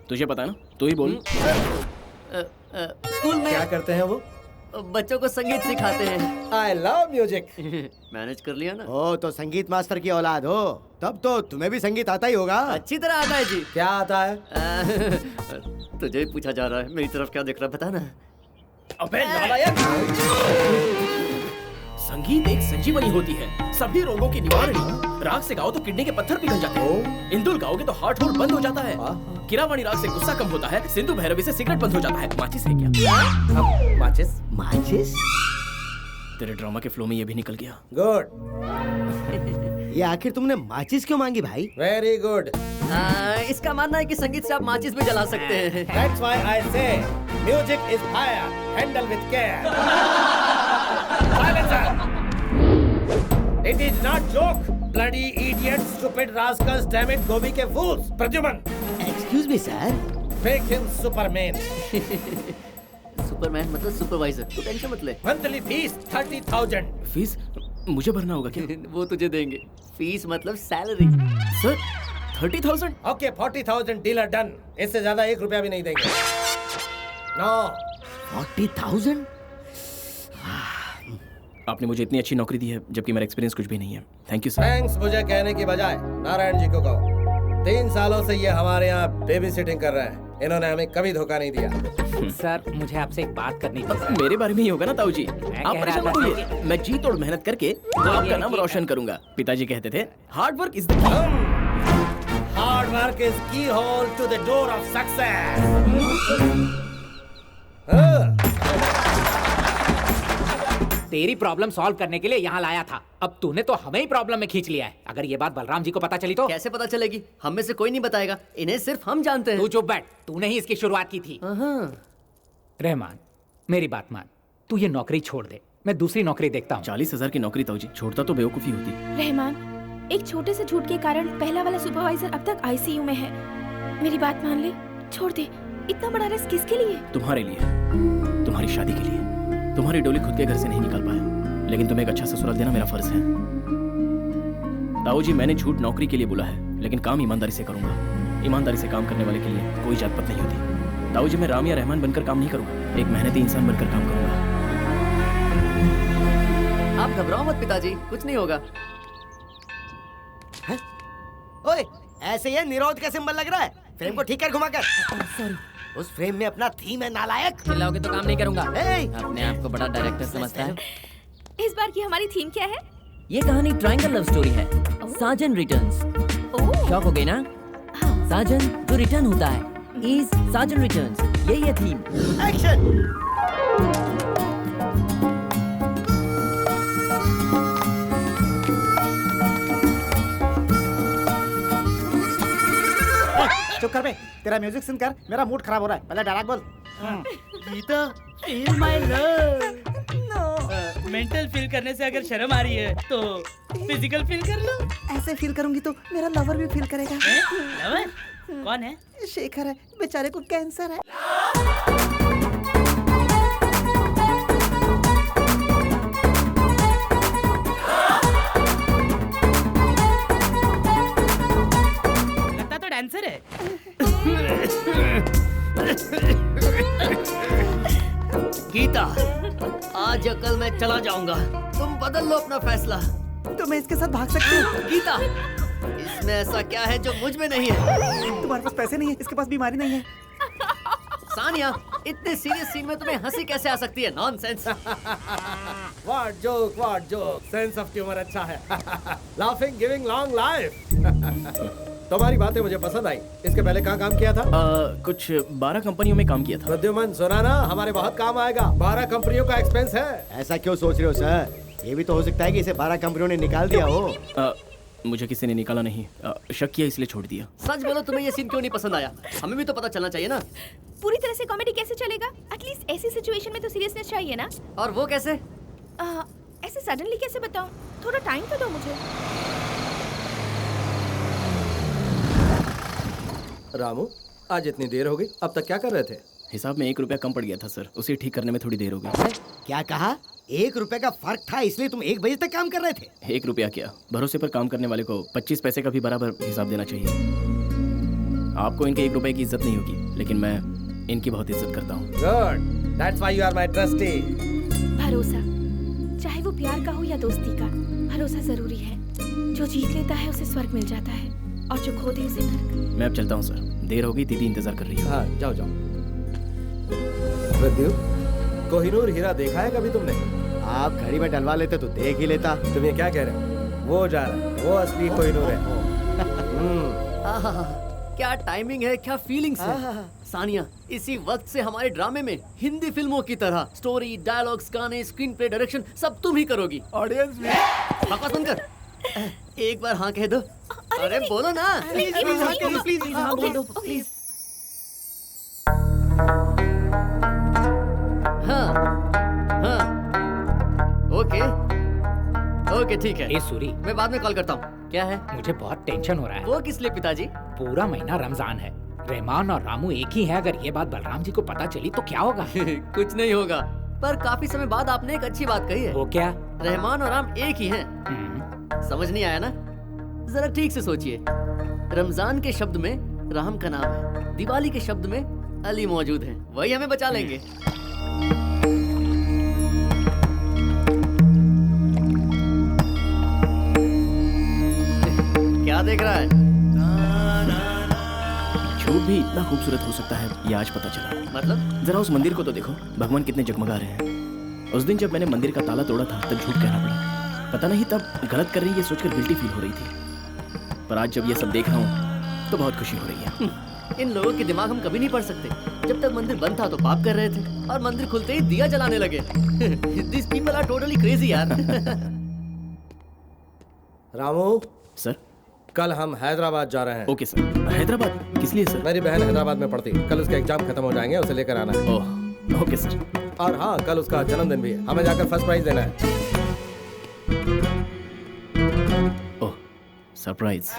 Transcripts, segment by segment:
तुझे पता है ना, तू ही बोल। स्कूल में क्या करते हैं वो? बच्चों को संगीत सिखाते हैं। I love music. मैनेज कर लिया ना। ओ तो संगीत मास्टर की औलाद हो, तब तो तुम्हें भी संगीत आता ही होगा। अच्छी तरह आता है जी। क्या आता है? तुझे ही पूछा जा रहा है, मेरी तरफ क्या देख रहा है बता ना। अबे नालायक! संगीत एक संजीवनी होती है, सभी रोगों की निवारणी। राग से गाओ तो किडनी के पत्थर पिघल जाते हैं। इंदुल गाओगे तो हार्ट होल बंद हो जाता है। किरावाणी राग से गुस्सा कम होता है। सिंधु भैरवी से सिगरेट बंद हो जाता है। माचिस है क्या? माचिस? माचिस? तेरे ड्रामा के फ्लो में ये भी निकल गया। ये आखिर तुमने माचिस क्यों मांगी भाई? Very good. इसका मानना है कि संगीत से आप माचिस भी जला सकते हैं। That's why I say music is fire, handle with care. Silencer! It is not joke. Bloody idiots, stupid rascals, damn it, गोभी के fools. Pradyuman, excuse me sir. make him Superman. Superman मतलब सुपरवाइजर, तू टेंशन मत ले। Monthly fees 30,000. Fees मुझे भरना होगा क्या? वो तुझे देंगे। फीस मतलब salary. Sir 30,000? Okay, 40,000 dealer done. इससे ज्यादा 1 रुपया भी नहीं देंगे। No. 40,000? आपने मुझे इतनी अच्छी नौकरी दी है जबकि मेरा एक्सपीरियंस कुछ भी नहीं है। Thank you sir. थैंक्स मुझे कहने की बजाय नारायण जी को कहो। 3 सालों से ये हमारे यहाँ बेबी सिटिंग कर रहे हैं। इन्होंने हमें कभी धोखा नहीं दिया। सर मुझे आपसे एक बात करनी थी सर। मेरे बारे में ही होगा ना ताऊ जी। मैं आप कह परेशान रहा मत था होइए। मैं जी तोड़ मेहनत करके आपका नाम रोशन करूंगा। पिताजी कहते थे hard work is the key. Hard work is key hole to the door of success. तेरी प्रॉब्लम सॉल्व करने के लिए यहाँ लाया था, अब तूने तो हमें ही प्रॉब्लम में खींच लिया है। अगर ये बात बलराम जी को पता चली तो? कैसे पता चलेगी? हम में से कोई नहीं बताएगा, इन्हें सिर्फ हम जानते हैं। तू चुप बैठ, तूने ही इसकी शुरुआत की थी। रहमान मेरी बात मान, तू ये नौकरी छोड़ दे, मैं दूसरी नौकरी देखता हूँ। 40,000 की नौकरी ताऊ जी, छोड़ता तो बेवकूफी होती। रहमान, एक छोटे से झूठ के कारण पहला वाला सुपरवाइजर अब तक आईसीयू में है। मेरी बात मान ले, छोड़ दे। इतना बड़ा रिस्क किसके लिए? तुम्हारे लिए, तुम्हारी शादी के लिए। तुम्हारी डोली खुद के घर से नहीं निकाल पाया, लेकिन तुम्हें एक अच्छा ससुराल देना मेरा फर्ज है। ताऊ जी मैंने झूठ नौकरी के लिए बोला है, लेकिन काम ईमानदारी से करूंगा। ईमानदारी से काम करने वाले के लिए कोई जात पात नहीं होती। ताऊ जी मैं राम या रहमान बनकर काम नहीं करूंगा, एक मेहनती इंसान बनकर काम करूंगा। आप घबराओ मत पिताजी, कुछ नहीं होगा। ओए, ऐसे ये निरोध का सिंबल लग रहा है। फ्रेम को ठीक कर घुमाकर। सॉरी, उस फ्रेम में अपना थीम है नालायक। चिल्लाओगे तो काम नहीं करूंगा। ए! अपने आप को बड़ा डायरेक्टर समझता है। इस बार की हमारी थीम क्या है? ये कहानी ट्रायंगल लव स्टोरी है। साजन रिटर्न्स। ओह, शॉक हो गई ना? साजन जो रिटर्न होता है इज साजन रिटर्न्स। यही है थीम। एक्शन। चुप कर बे, तेरा म्यूजिक सुनकर मेरा मूड खराब हो रहा है। पहले डायलॉग बोल। Geeta feel my love. Mental feel करने से अगर शर्म आ रही है तो फिजिकल फील कर लो। ऐसे फील करूंगी तो मेरा लवर भी फील करेगा। लवर कौन है? शेखर है, बेचारे को कैंसर है। लगता तो डांसर है। गीता, आज या कल मैं चला जाऊंगा, तुम बदल लो अपना फैसला। तो मैं इसके साथ भाग सकती हूँ। गीता, इसमें ऐसा क्या है जो मुझ में नहीं है? तुम्हारे पास पैसे नहीं है, इसके पास बीमारी नहीं है। सानिया, इतने सीरियस सीन में तुम्हें हंसी कैसे आ सकती है? Nonsense. What joke, sense of humour अच्छा है। Laughing giving long life. तुम्हारी बातें मुझे पसंद आई। इसके पहले कहाँ काम किया था? कुछ 12 कंपनियों में काम किया था। प्रद्युमन सुना ना, हमारे बहुत काम आएगा। 12 कंपनियों का एक्सपेंस है। ऐसा क्यों सोच रहे हो सर? ये भी तो हो सकता है कि इसे 12 कंपनियों ने निकाल दिया हो। मुझे किसी ने निकाला नहीं, शक किया इसलिए छोड़ दिया। सच बोलो, तुम्हें ये सीन क्यों नहीं पसंद आया? हमें भी तो पता चलना चाहिए ना। पूरी तरह से कॉमेडी कैसे चलेगा? एटलीस्ट ऐसी सिचुएशन में तो सीरियसनेस चाहिए ना। और वो कैसे? ऐसे सडनली कैसे बताऊं? थोड़ा टाइम तो दो मुझे। रामू, आज इतनी देर हो गई, अब तक क्या कर रहे थे? हिसाब में 1 रुपया कम पड़ गया था सर, उसे ठीक करने में थोड़ी देर हो गई। क्या कहा? 1 रुपए का फर्क था इसलिए तुम 1 बजे तक काम कर रहे थे? 1 रुपया क्या, भरोसे पर काम करने वाले को 25 पैसे का भी बराबर हिसाब देना चाहिए। आपको इनके 1 रुपए की इज्जत नहीं होगी, लेकिन मैं इनकी बहुत इज्जत करता हूँ। Good, that's why you are my trustee. भरोसा, चाहे वो प्यार का हो या दोस्ती का, भरोसा जरूरी है। जो जीत लेता है उसे स्वर्ग मिल जाता है, और जो खो दे उसे नर्क। मैं अब चलता हूँ सर, देर हो गई, दीदी इंतजार कर रही है। हाँ, जाओ जाओ। प्रद्युम्न, कोहिनूर हीरा देखा है कभी तुमने? आप घड़ी में डलवा लेते तो देख ही लेता। तुम ये क्या कह रहे हो? वो जा रहा है, वो असली कोहिनूर है। आहा, क्या टाइमिंग है, क्या फीलिंग्स है। सानिया, इसी वक्त से हमारे ड्रामे में हिंदी फिल्मों की तरह स्टोरी, डायलॉग्स, गाने, स्क्रीन प्ले, डायरेक्शन सब तुम ही करोगी। ऑडियंस भी। बकवास बंद कर। एक बार हाँ कह दो। अरे बोलो ना। प्लीज हाँ बोल दो प्लीज। हाँ हाँ ओके ओके ठीक है। ए सूरी, मैं बाद में कॉल करता हूँ। क्या है? मुझे बहुत टेंशन हो रहा है। वो किस लिए पिताजी? पूरा महीना रमजान है, रहमान और रामू एक ही है। अगर ये बात बलराम जी को पता चली तो क्या होगा? कुछ नहीं होगा, पर काफी समय बाद आपने एक अच्छी बात कही है। वो क्या? रहमान और राम एक ही हैं। समझ नहीं आया ना? जरा ठीक से सोचिए। रमजान के शब्द में राम का नाम है, दिवाली के शब्द में अली मौजूद है, वही हमें बचा लेंगे। क्या देख रहा है? झूठ भी इतना खूबसूरत हो सकता है, ये आज पता चला। मतलब? जरा उस मंदिर को तो देखो, भगवान कितने जगमगा रहे हैं। उस दिन जब मैंने मंदिर का ताला तोड़ा था तब झूठ कहना पड़ा। पता नहीं तब गलत कर रही है सोचकर गिल्टी फील हो रही थी, पर आज जब ये सब देख रहा हूँ तो बहुत खुशी हो रही है। इन लोगों के दिमाग हम कभी नहीं पढ़ सकते। जब तक मंदिर बंद था तो पाप कर रहे थे, और मंदिर खुलते ही दिया जलाने लगे। These people are totally crazy यार। रामू, सर। कल हम हैदराबाद जा रहे हैं। Okay sir. हैदराबाद किस लिए सर? मेरी बहन हैदराबाद में पढ़ती, कल उसके एग्जाम खत्म हो जाएंगे, उसे लेकर आना है। Oh okay sir. और हाँ, कल उसका जन्मदिन भी है, हमें जाकर फर्स्ट प्राइज देना है। ओह surprise.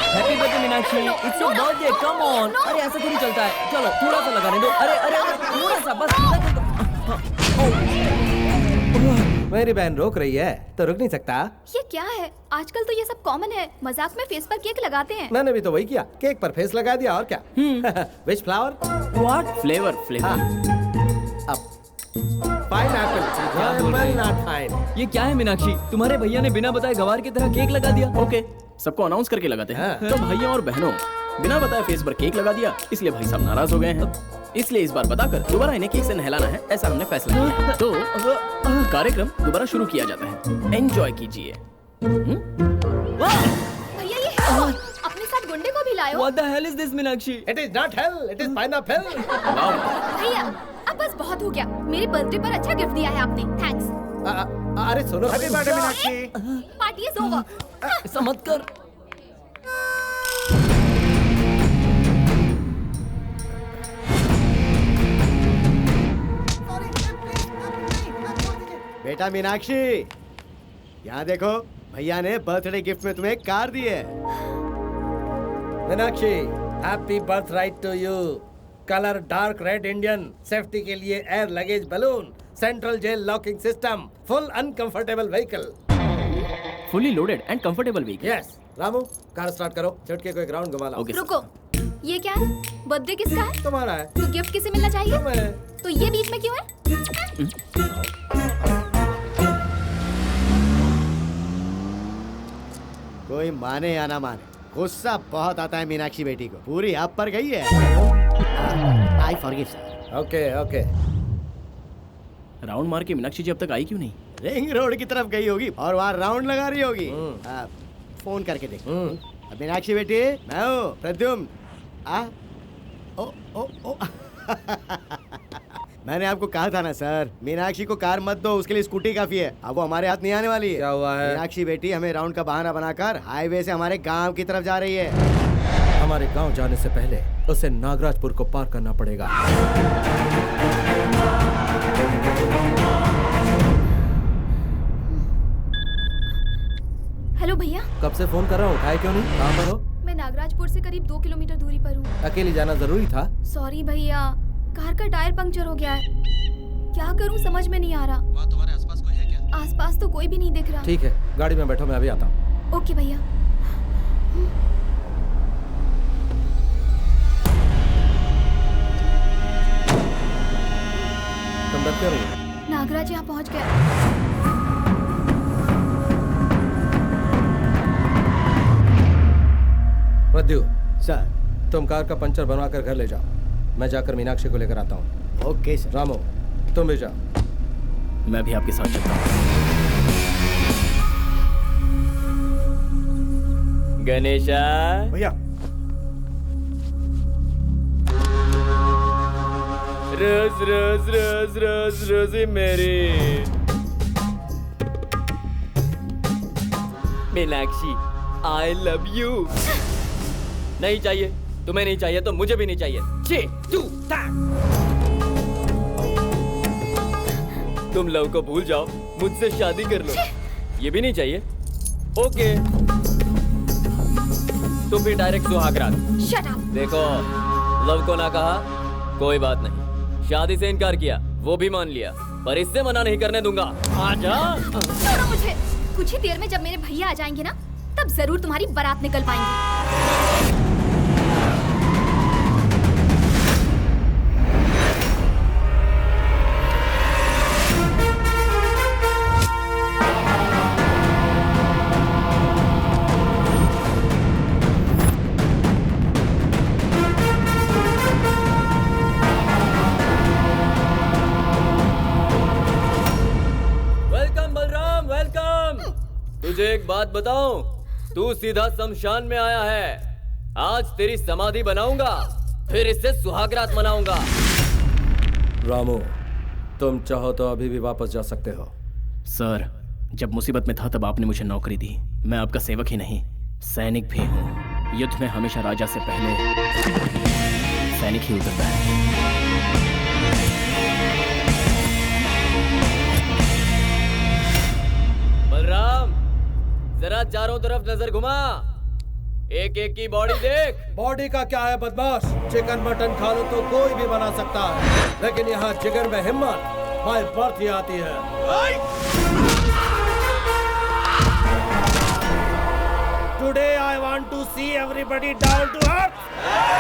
Happy birthday Meenakshi, it's your birthday, come on. अरे ऐसा थोड़ी चलता है, चलो थोड़ा सा लगाने दो। अरे अरे थोड़ा सा बस, मेरी बहन रोक रही है तो रुक नहीं सकता। ये क्या है? आजकल तो ये सब कॉमन है, मजाक में फेस पर केक लगाते हैं। मैंने भी तो वही किया, केक पर फेस लगा दिया और क्या। विच फ्लावर? व्हाट? Flavour flavour. अब पाइनएप्पल, नॉट फाइन। ये क्या है मीनाक्षी? तुम्हारे भैया ने बिना बताए गवार की तरह केक लगा दिया। ओके, सबको अनाउंस करके लगाते हैं। हाँ। तो भाइयों और बहनों, बिना बताए फेस पर केक लगा दिया, इसलिए भाई साहब नाराज हो गए हैं। इसलिए इस बार बताकर दोबारा इन्हें केक से नहलाना है, ऐसा हमने फैसला किया। तो कार्यक्रम दोबारा शुरू किया जाता है, एंजॉय कीजिए। भैया ये है, अपने साथ गुंडे को भी लायो। What the hell is this Meenakshi? It is not hello, it is pineapple. भैया अब बस बहुत हो गया, मेरे बर्थडे पर अच्छा गिफ्ट दिया है आपने, थैंक्स। अरे सुनो, happy birthday Meenakshi. Party is over. ऐसा मत कर। बेटा मीनाक्षी, यहाँ देखो, भैया ने बर्थडे गिफ्ट में तुम्हें एक कार दी है। Meenakshi, happy birthright to you. Colour dark red Indian, safety के लिए air luggage balloon, central jail locking system, full uncomfortable vehicle. Fully loaded and comfortable vehicle. Yes. Ramu, car start करो, चटके को एक राउंड घुमा लाओ। ओके। रुको, ये क्या है? बर्थडे किसका है? तुम्हारा है। तो गिफ्ट किसे मिलना चाहिए? तुम्हें। तो ये बीच में क्यों है? कोई माने या ना माने, गुस्सा बहुत आता है मीनाक्षी बेटी को, पूरी आप पर गई है। I forgive sir. Okay okay. Round मार के मीनाक्षी जी अब तक आई क्यों नहीं? रिंग रोड की तरफ गई होगी और वहाँ राउंड लगा रही होगी। फोन करके देख। अब मीनाक्षी बेटी, मैं हूँ प्रद्युम्न। ओ ओ ओ मैंने आपको कहा था ना सर, मीनाक्षी को कार मत दो, उसके लिए स्कूटी काफी है। अब वो हमारे हाथ नहीं आने वाली है। क्या हुआ है? मीनाक्षी बेटी हमें राउंड का बहाना बनाकर हाईवे से हमारे गांव की तरफ जा रही है। हमारे गांव जाने से पहले उसे नागराजपुर को पार करना पड़ेगा। हेलो भैया, कब से फोन कर रहा हूँ, उठाए क्यों नहीं? कहाँ पर हो? मैं नागराजपुर से करीब 2 किलोमीटर दूरी पर हूँ। अकेली जाना जरूरी था? सॉरी भैया, कार का टायर पंक्चर हो गया है। क्या करूँ समझ में नहीं आ रहा। वहाँ तुम्हारे आसपास कोई है क्या? आसपास तो कोई भी नहीं दिख रहा। ठीक है, गाड़ी में बैठो, मैं अभी आता हूँ। ओके भैया। तुम डरते रहो। नागराज यहाँ पहुँच गया। प्रद्यु, सर। तुम कार का पंचर बनवा कर घर ले जाओ, मैं जाकर मीनाक्षी को लेकर आता हूँ। Okay sir. रामू, तुम भी जाओ। मैं भी आपके साथ चलता हूँ। गणेशा, भैया रोज रोज रोज रोज रोजी मेरी मीनाक्षी, आई लव यू। नहीं चाहिए, तुम्हें नहीं चाहिए तो मुझे भी नहीं चाहिए। तुम लव को भूल जाओ, मुझसे शादी कर लो। ये भी नहीं चाहिए? ओके, तो फिर डायरेक्ट सुहागरात। Shut up. देखो, लव को ना कहा, कोई बात नहीं। शादी से इनकार किया, वो भी मान लिया, पर इससे मना नहीं करने दूंगा। आजा। छोड़ो मुझे। कुछ ही देर में जब मेरे भैया आ जाएंगे ना, तब जरूर तुम्हारी बारात निकल पाएंगी। Welcome Balram, welcome. तुझे एक बात बताऊं, तू सीधा शमशान में आया है। आज तेरी समाधि बनाऊंगा, फिर इससे सुहागरात मनाऊंगा। रामू, तुम चाहो तो अभी भी वापस जा सकते हो। सर, जब मुसीबत में था तब आपने मुझे नौकरी दी। मैं आपका सेवक ही नहीं, सैनिक भी हूँ। युद्ध में हमेशा राजा से पहले सैनिक ही उतरता है। बलराम, जरा चारों तरफ नजर घुमा, एक एक की बॉडी देख। बॉडी का क्या है बदमाश, चिकन मटन खा लो तो कोई भी बना सकता है, लेकिन यहाँ जिगर में हिम्मत बाय बर्थ ही आती है। Today I want to see everybody down to earth.